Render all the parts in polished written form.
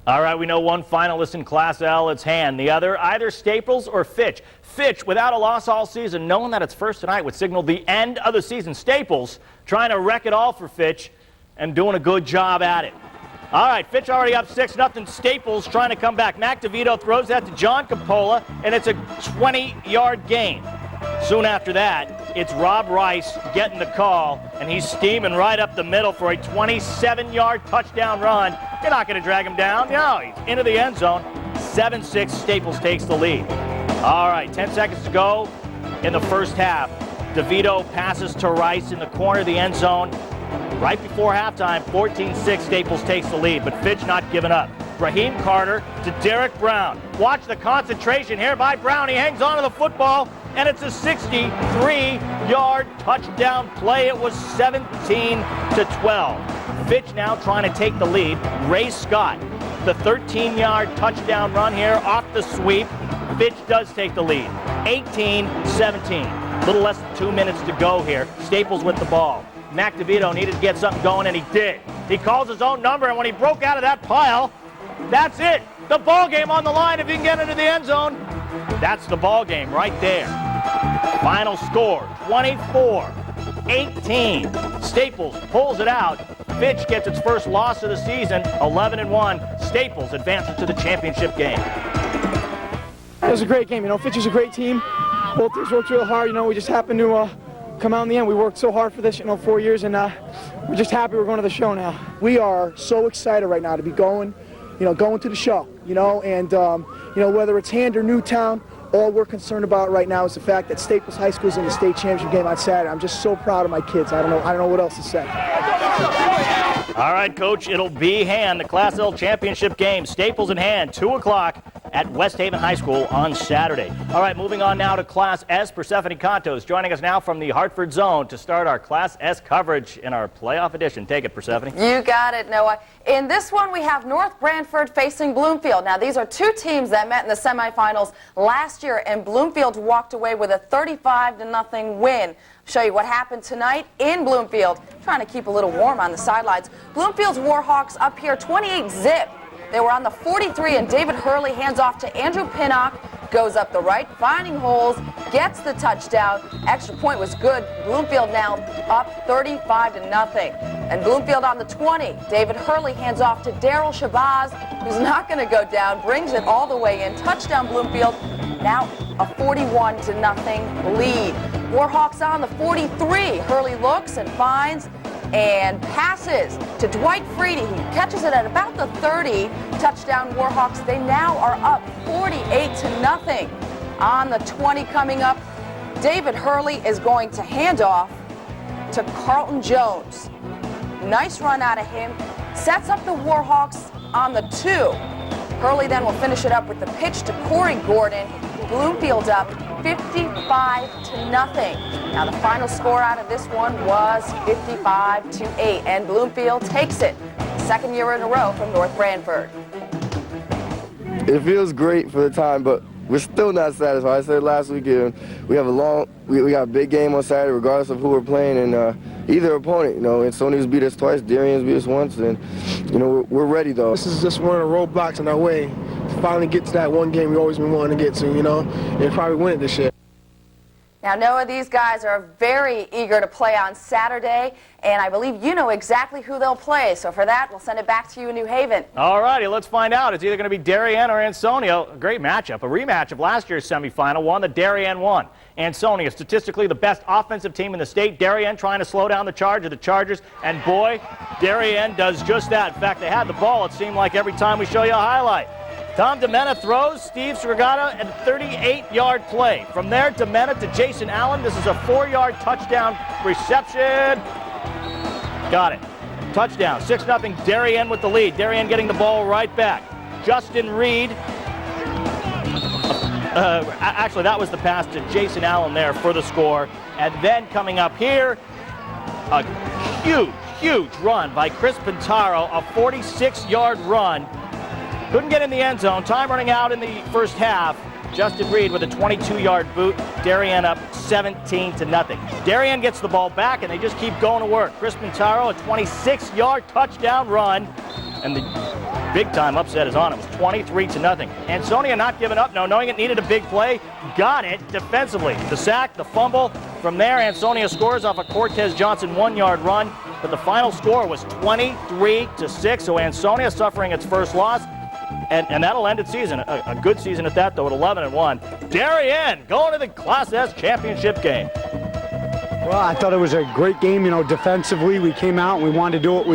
All right, we know one finalist in Class L, it's hand. The other, either Staples or Fitch. Fitch, without a loss all season, knowing that it's first tonight would signal the end of the season. Staples trying to wreck it all for Fitch and doing a good job at it. All right, Fitch already up 6-0. Staples trying to come back. Mac DeVito throws that to John Capola, and it's a 20-yard gain. Soon after that, it's Rob Rice getting the call, and he's steaming right up the middle for a 27-yard touchdown run. You're not going to drag him down. No, he's into the end zone. 7-6, Staples takes the lead. All right, 10 seconds to go in the first half. DeVito passes to Rice in the corner of the end zone. Right before halftime, 14-6, Staples takes the lead, but Fitch not giving up. Raheem Carter to Derek Brown. Watch the concentration here by Brown. He hangs on to the football, and it's a 63-yard touchdown play. It was 17-12. Fitch now trying to take the lead. Ray Scott, the 13-yard touchdown run here off the sweep. Fitch does take the lead, 18-17. Little less than 2 minutes to go here. Staples with the ball. Mac DeVito needed to get something going, and he did. He calls his own number, and when he broke out of that pile, that's it. The ball game on the line if he can get into the end zone. That's the ball game right there. Final score, 24-18. Staples pulls it out. Fitch gets its first loss of the season, 11-1. Staples advances to the championship game. It was a great game. Fitch is a great team. Both teams worked real hard. We just happened to come out in the end. We worked so hard for this, 4 years, and we're just happy we're going to the show now. We are so excited right now to be going to the show, and whether it's Hand or Newtown, all we're concerned about right now is the fact that Staples High School's in the state championship game on Saturday. I'm just so proud of my kids. I don't know what else to say. All right, Coach, it'll be Hand, the Class L championship game. Staples in Hand, 2 o'clock at West Haven High School on Saturday. All right, moving on now to Class S. Persephone Contos joining us now from the Hartford Zone to start our Class S coverage in our playoff edition. Take it, Persephone. You got it, Noah. In this one, we have North Branford facing Bloomfield. Now, these are two teams that met in the semifinals last year, and Bloomfield walked away with a 35-0 win. Show you what happened tonight in Bloomfield. Trying to keep a little warm on the sidelines. Bloomfield's Warhawks up here 28-zip. They were on the 43, and David Hurley hands off to Andrew Pinnock, goes up the right, finding holes, gets the touchdown. Extra point was good. Bloomfield now up 35-0. And Bloomfield on the 20. David Hurley hands off to Daryl Shabazz, who's not going to go down, brings it all the way in. Touchdown Bloomfield, now a 41-0 lead. Warhawks on the 43. Hurley looks and finds and passes to Dwight Freeney, who catches it at about the 30. Touchdown Warhawks. They now are up 48-0. On the 20 coming up, David Hurley is going to hand off to Carlton Jones. Nice run out of him. Sets up the Warhawks on the 2. Hurley then will finish it up with the pitch to Corey Gordon. Bloomfield up 55-0. Now the final score out of this one was 55-8, and Bloomfield takes it. Second year in a row from North Branford. It feels great for the time, but we're still not satisfied. I said last weekend, we have we got a big game on Saturday, regardless of who we're playing, and either opponent. Ansonia's beat us twice, Darien's beat us once, and we're ready though. This is just one of the roadblocks in our way to finally get to that one game we've always been wanting to get to, and probably win it this year. Now, Noah, these guys are very eager to play on Saturday, and I believe you know exactly who they'll play. So for that, we'll send it back to you in New Haven. All righty, let's find out. It's either going to be Darien or Ansonia. A great matchup, a rematch of last year's semifinal, one that Darien won. Ansonia, statistically the best offensive team in the state. Darien trying to slow down the charge of the Chargers, and boy, Darien does just that. In fact, they had the ball, it seemed like, every time we show you a highlight. Tom DeMena throws, Steve Srigata, and a 38-yard play. From there, DeMena to Jason Allen. This is a 4-yard touchdown reception. Got it. Touchdown, 6-0, Darien with the lead. Darien getting the ball right back. Justin Reed. Actually, that was the pass to Jason Allen there for the score. And then coming up here, a huge run by Chris Pintaro, a 46-yard run. Couldn't get in the end zone. Time running out in the first half. Justin Reed with a 22-yard boot. Darien up 17-0. Darien gets the ball back, and they just keep going to work. Chris Pintaro, a 26-yard touchdown run. And the big-time upset is on. It was 23-0. Ansonia not giving up, knowing it needed a big play, got it defensively. The sack, the fumble. From there, Ansonia scores off a Cortez Johnson 1-yard run, but the final score was 23-6, so Ansonia suffering its first loss, and that'll end its season. A good season at that, though, at 11-1. Darien going to the Class S championship game. Well, I thought it was a great game. Defensively, we came out and we wanted to do what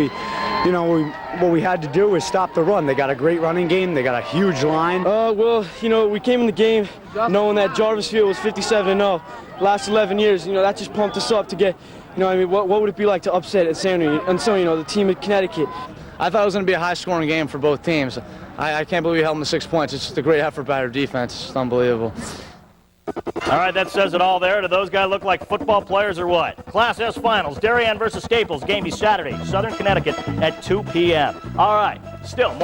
we had to do is stop the run. They got a great running game. They got a huge line. We came in the game knowing that Jarvisfield was 57-0 last 11 years. That just pumped us up to get, what would it be like to upset Ansonia, the team in Connecticut? I thought it was going to be a high-scoring game for both teams. I can't believe we held them to 6 points. It's just a great effort by our defense. It's just unbelievable. All right, that says it all there. Do those guys look like football players or what? Class S Finals, Darien versus Staples. Game be Saturday, Southern Connecticut at 2 p.m. All right, still more.